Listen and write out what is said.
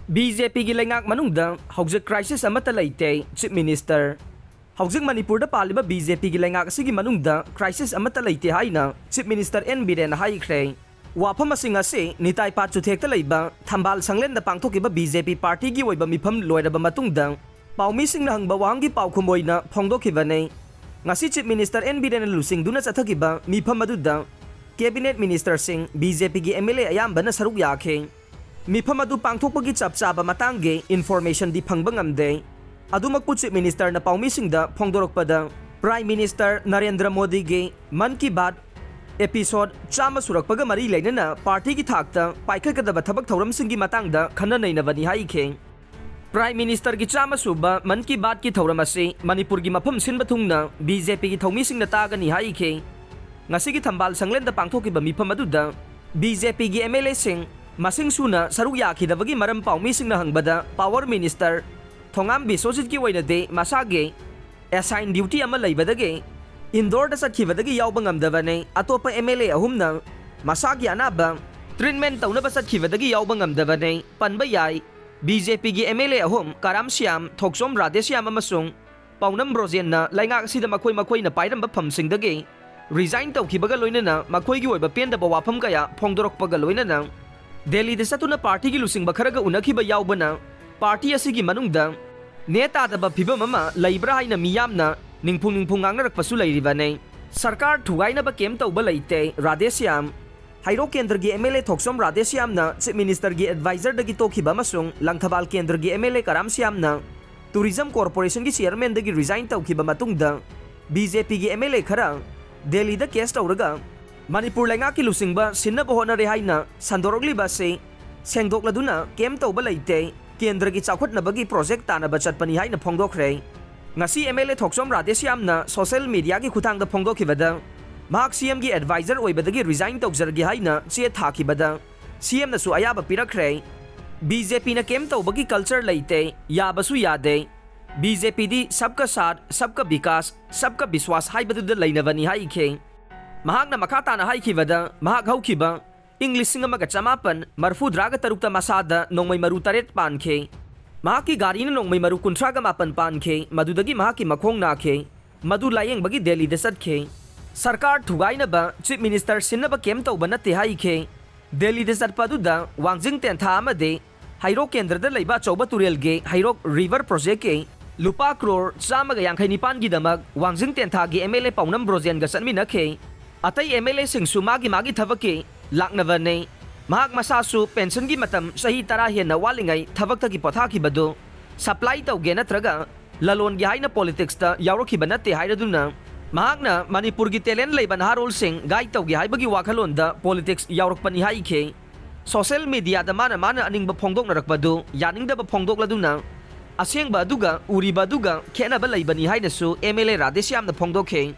BJP gi lengak manungda hauzik crisis amata leite Chief Minister hauzik Manipur da paliba BJP gi lengak sigi manungda crisis amata leite haina Chief Minister N Biren haikre wafam asinga se nitai pat chu thekta leiba thambal sanglen da pangthokiba BJP party gi oiba mifam loiraba matungda paumi singna hangba wangi paukhumboina phongdokhibane ngasi Chief Minister N Biren lusing duna chathakiba mifam aduda cabinet minister sing BJP gi MLA ayambana saruk yakhe mifam adu pangthokpagi chap chaba matangge information di phangba ngamde adumakpu Chief Minister na paumi singda phongdorokpada Prime Minister Narendra Modi ge Man Ki Baat episode chama surakpaga mari leinana party gi thakta paikhatkadaba thabak thauram singi matangda khana nainabani haikhe Prime Minister gi chama suba Man Ki Baat ki thauram ase Manipur gi mafam sinba thungna BJP gi thomi singna tagani haikhe ngasi gi thambal sanglen da pangthokiba mifam aduda BJP gi MLA sing masing suna saruk yakhidabagi maram paumi singna hangbada Power Minister Thongam Biswajit ki wainade masage assign duty ama leibadage Indore da satkibadagi yawba ngamdabane atopa MLA ahumna masagi anaba treatment taunaba satkibadagi yawba ngamdabane panba yai BJP gi MLA ahum Karam Siam Thoksom Radhesyam amasung Paunam Brojen na laingak sida makoi na pairamba phamsingdage resign tawkibaga loinana makoi gi oiba pendaba wafam kaya phongdorokpaga loinana Delhi da satuna party gi lusing bakharaga unakhiba yawbana party asigi manungda neta daba phibam ama leibra haina miyamna ningphung ngangnarakpasu leiribane sarkar thugaina ba kem tawba leite Radhesyam hairo kendra gi MLA Thoksom Radhesyam na Chief Minister gi advisor dagi tokhiba masung Langthabal kendra gi MLA Karam Siam na Tourism Corporation gi chairman dagi resign tawkhiba matungda BJP gi MLA khara Delhi da case tawraga Manipur lenga ki lusingba sinna bohona rehaina sandorogli base sengdokladuna kem tawba leite kendra gi chawkhatnabagi project tanaba chatpani haina phongdokre ngasi MLA Thoksom Radhesyam na social media gi khutangda phongdokhibada mahak CM gi advisor oibadagi resign tawjargi haina che thakibada CM na su ayaba pirakre BJP na kem tawbagi culture leite yabasu yade BJP di sabka saath sabka vikas sabka biswas haibadu leinabani haikhe mahak na makata na haikibada mahak haukiba English singa chamapan marfudraga tarukta masada nongmai maru taret pankhe mahaki gari na nongmai maru kuntraga mapan pankhe madudagi mahaki makhong nakhe madu layeng bagi Delhi da satkhe sarkar thugaina ba Chief Minister sinna ba kem tawba nate haikhe Delhi da satpaduda wangjing tentha amade hairok kendra da leiba chauba turel ge hairok river project ke lupa crore chamaga yangkhai nipan gi damak wangjing tentha gi MLA Paunam Brojen ga sanmi nakhe atai MLA singsu magi thabake laknavane mahak masasu pension gi matam sahi tara hena walingai thabakta gi pothaki badu supply tawge natraga lalon gi haina politics ta yawrokhi banate hairaduna mahakna Manipur gi talent leiban harol sing gai tawge haibagi wakhalon da politics yawrokpani haikhe social media da mana aningba phongdok narakbadu yaningda ba phongdok laduna asengba aduga uriba aduga khena ba leibani hainasu MLA Radhesyam na phongdokhe